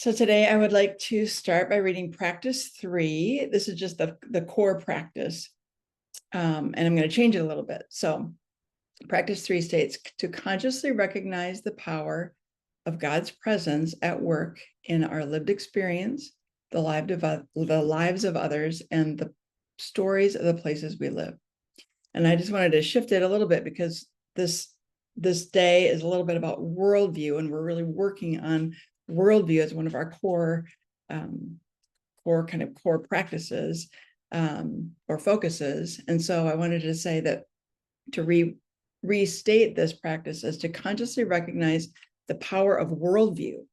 So today I would like to start by reading practice 3. This is just the core practice, and I'm going to change it a little bit. So practice 3 states, to consciously recognize the power of God's presence at work in our lived experience, the lives of others, and the stories of the places we live. And I just wanted to shift it a little bit because this day is a little bit about worldview, and we're really working on worldview as one of our core practices or focuses. And so I wanted to say that to restate this practice as to consciously recognize the power of worldview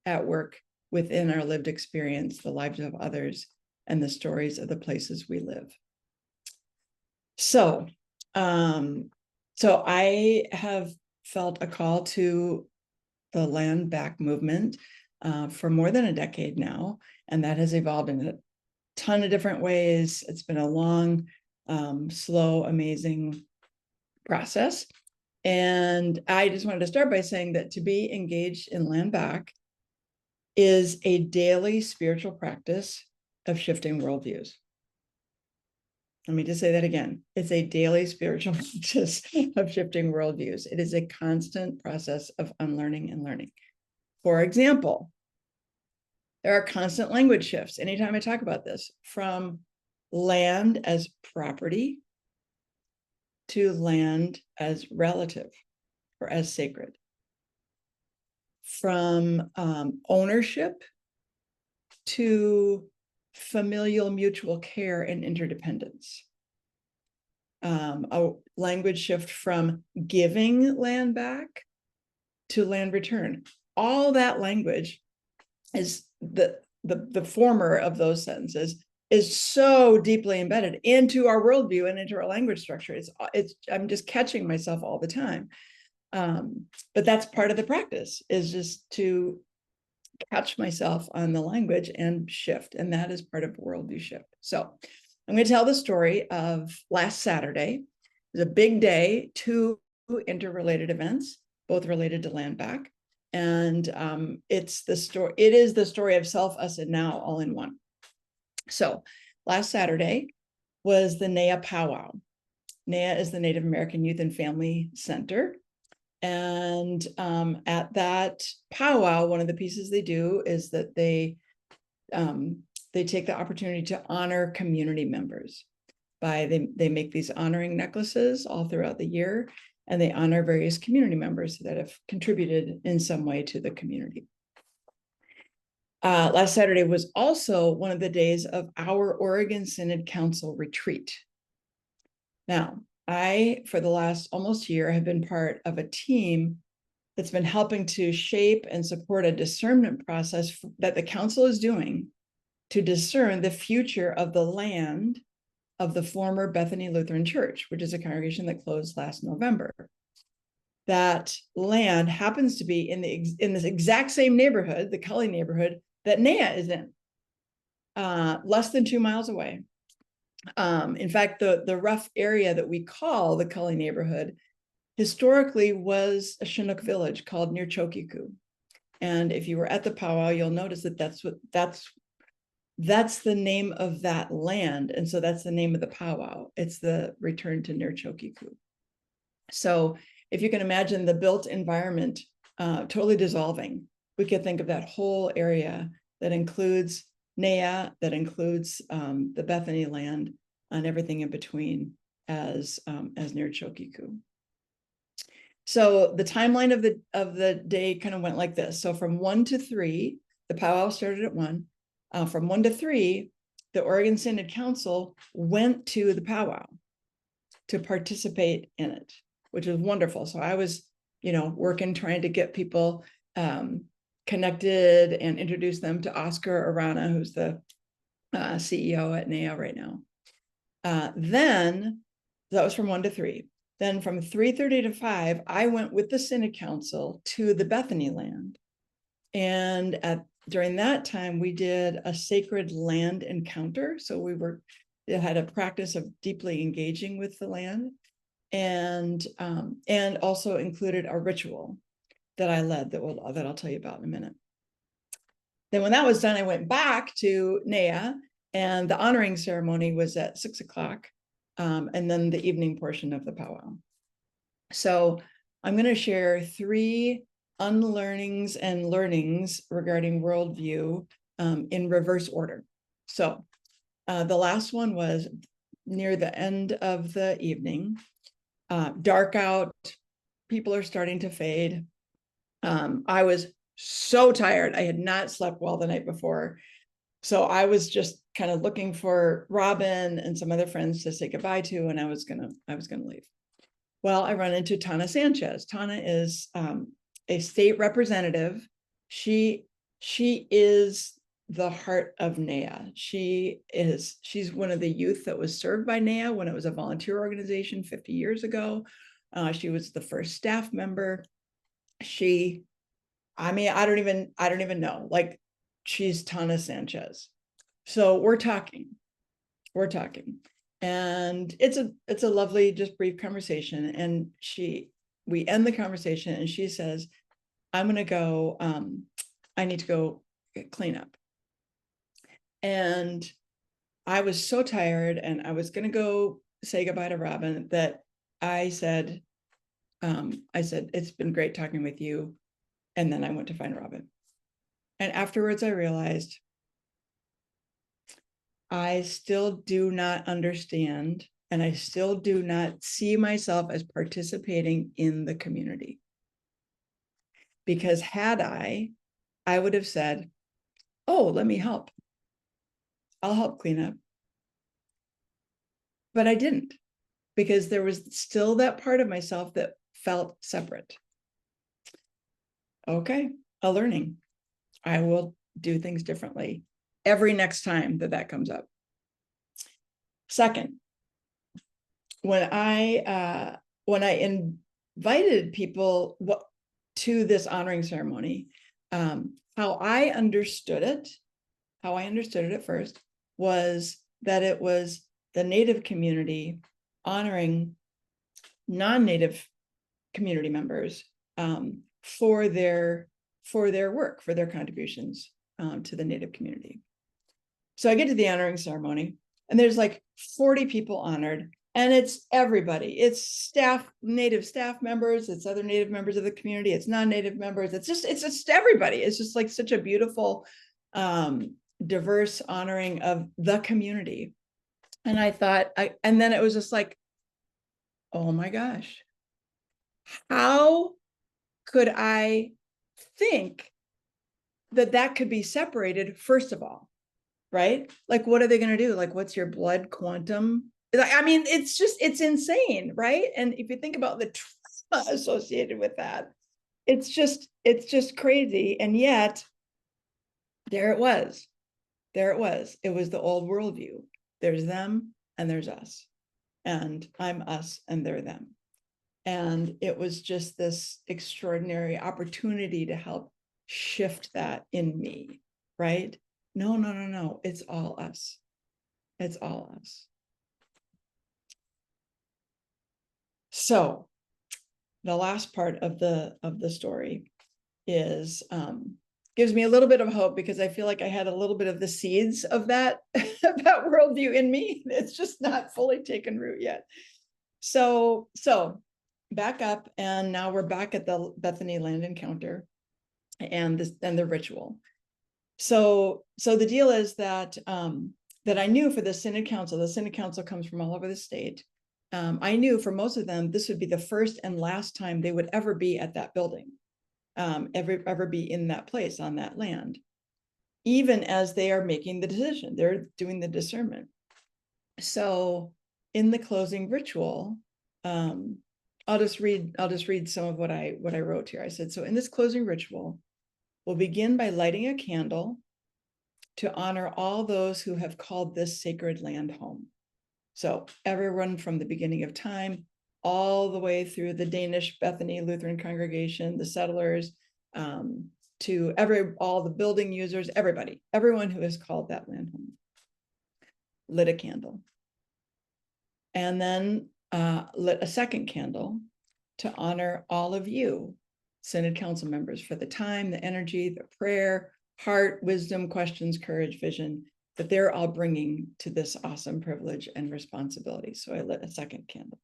at work within our lived experience, the lives of others, and the stories of the places we live. So I have felt a call to the land back movement for more than a decade now, and that has evolved in a ton of different ways. It's been a long, slow, amazing process. And I just wanted to start by saying that to be engaged in land back is a daily spiritual practice of shifting worldviews. Let me just say that again. It's a daily spiritual practice of shifting worldviews. It is a constant process of unlearning and learning. For example, there are constant language shifts anytime I talk about this, from land as property to land as relative or as sacred, from ownership to familial mutual care and interdependence. A language shift from giving land back to land return. All that language is the former of those sentences is so deeply embedded into our worldview and into our language structure. I'm just catching myself all the time. But that's part of the practice, is just to catch myself on the language and shift. And that is part of worldview shift. So I'm going to tell the story of last Saturday. It was a big day, 2 interrelated events, both related to land back. And it is the story of self, us, and now all in one. So last Saturday was the NAYA powwow. NAYA is the Native American Youth and Family Center. And at that powwow, one of the pieces they do is that they take the opportunity to honor community members they make these honoring necklaces all throughout the year, and they honor various community members that have contributed in some way to the community. Last Saturday was also one of the days of our Oregon Synod Council retreat. Now, I, for the last almost year, have been part of a team that's been helping to shape and support a discernment process that the council is doing to discern the future of the land of the former Bethany Lutheran Church, which is a congregation that closed last November. That land happens to be in this exact same neighborhood, the Cully neighborhood, that NAYA is in, less than 2 miles away. In fact, the rough area that we call the Cully neighborhood historically was a Chinook village called near Chokiku. And if you were at the powwow, you'll notice that that's the name of that land. And so that's the name of the powwow. It's the return to near Chokiku. So if you can imagine the built environment totally dissolving, we could think of that whole area that includes NAYA, that includes the Bethany land, and everything in between as near Chokiku. So the timeline of the day kind of went like this. So from 1 to 3, the powwow started at 1. From 1 to 3, the Oregon Synod Council went to the powwow to participate in it, which was wonderful. So I was, working, trying to get people connected and introduce them to Oscar Arana, who's the CEO at NAYA right now. Then that was from 1 to 3. Then from 3:30 to 5, I went with the Synod Council to the Bethany land. And during that time, we did a sacred land encounter. So it had a practice of deeply engaging with the land, and also included a ritual that I led that I'll tell you about in a minute. Then when that was done, I went back to Nea, and the honoring ceremony was at 6 o'clock, and then the evening portion of the powwow. So I'm going to share 3 unlearnings and learnings regarding worldview in reverse order. So the last one was near the end of the evening, dark out, people are starting to fade. I was so tired. I had not slept well the night before. So I was just kind of looking for Robin and some other friends to say goodbye to, and I was gonna leave. Well, I run into Tana Sanchez. Tana is a state representative. She's the heart of NEA. She's one of the youth that was served by NEA when it was a volunteer organization 50 years ago. She was the first staff member. I don't even know. Like, she's Tana Sanchez. So we're talking, and it's a lovely, just brief conversation. And we end the conversation, and she says, "I'm going to go. I need to go clean up." And I was so tired, and I was going to go say goodbye to Robin, that I said, "It's been great talking with you." And then I went to find Robin. And afterwards, I realized I still do not understand, and I still do not see myself as participating in the community. Because had I would have said, "Oh, let me help. I'll help clean up." But I didn't, because there was still that part of myself that felt separate. Okay, a learning. I will do things differently every next time that comes up. Second, when I invited people to this honoring ceremony, how I understood it at first was that it was the Native community honoring non-Native community members for their work, for their contributions to the Native community. So I get to the honoring ceremony, and there's like 40 people honored, and it's everybody. It's staff, Native staff members, it's other Native members of the community, it's non-Native members, it's just everybody. It's just like such a beautiful, diverse honoring of the community. And I thought, and then it was just like, oh my gosh, how could I think that could be separated, first of all, right? Like, what are they going to do? Like, what's your blood quantum? I mean, it's insane, right? And if you think about the trauma associated with that, it's just crazy. And yet, there it was. It was the old worldview. There's them and there's us. And I'm us and they're them. And it was just this extraordinary opportunity to help shift that in me, right? No. It's all us. It's all us. So the last part of the story is gives me a little bit of hope, because I feel like I had a little bit of the seeds of that that worldview in me. It's just not fully taken root yet. So back up, and now we're back at the Bethany land encounter and the ritual. So the deal is that that I knew for the Synod Council comes from all over the state. I knew for most of them, this would be the first and last time they would ever be at that building, ever be in that place on that land, even as they are making the decision, they're doing the discernment. So in the closing ritual, I'll just read some of what I wrote here. I said, so in this closing ritual, we'll begin by lighting a candle to honor all those who have called this sacred land home. So everyone from the beginning of time, all the way through the Danish Bethany Lutheran congregation, the settlers, to all the building users, everyone who has called that land home, lit a candle. And then lit a second candle to honor all of you, Synod Council members, for the time, the energy, the prayer, heart, wisdom, questions, courage, vision that they're all bringing to this awesome privilege and responsibility. So I lit a second candle.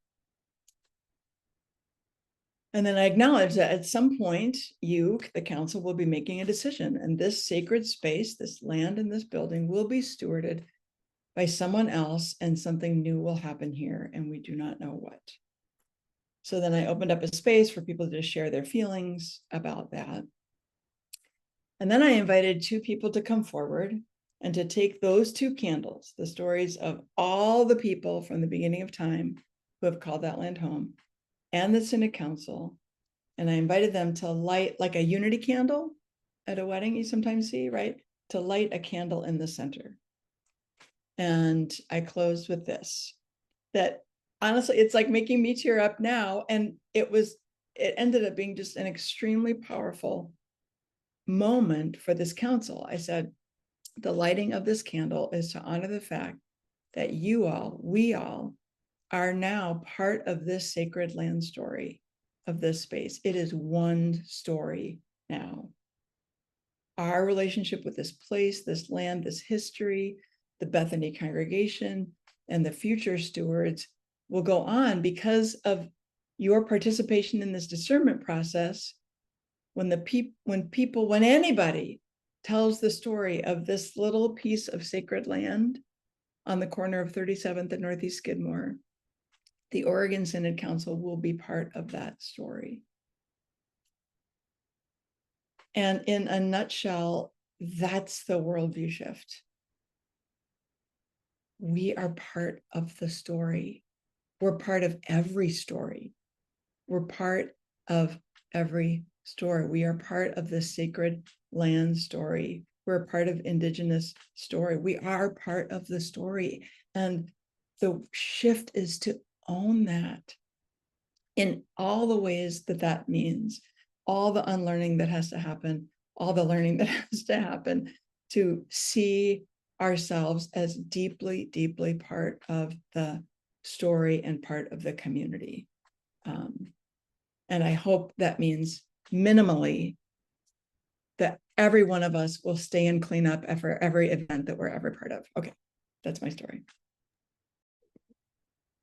And then I acknowledge that at some point, you, the council, will be making a decision, and this sacred space, this land and this building will be stewarded by someone else, and something new will happen here, and we do not know what. So then I opened up a space for people to share their feelings about that. And then I invited 2 people to come forward and to take those 2 candles, the stories of all the people from the beginning of time who have called that land home, and the Synod Council, and I invited them to light, like a unity candle at a wedding you sometimes see, right? To light a candle in the center. And I closed with this, that honestly, it's like making me tear up now. And it ended up being just an extremely powerful moment for this council. I said, the lighting of this candle is to honor the fact that we all are now part of this sacred land story of this space. It is one story now. Our relationship with this place, this land, this history, the Bethany congregation, and the future stewards will go on because of your participation in this discernment process. When anybody tells the story of this little piece of sacred land on the corner of 37th and Northeast Skidmore, the Oregon Synod Council will be part of that story. And in a nutshell, that's the worldview shift. We are part of the story. We're part of every story. We're part of every story. We are part of the sacred land story. We're a part of Indigenous story. We are part of the story. And the shift is to own that in all the ways that means, all the unlearning that has to happen, all the learning that has to happen, to see ourselves as deeply, deeply part of the story and part of the community. And I hope that means minimally that every one of us will stay and clean up after every event that we're ever part of. Okay, that's my story.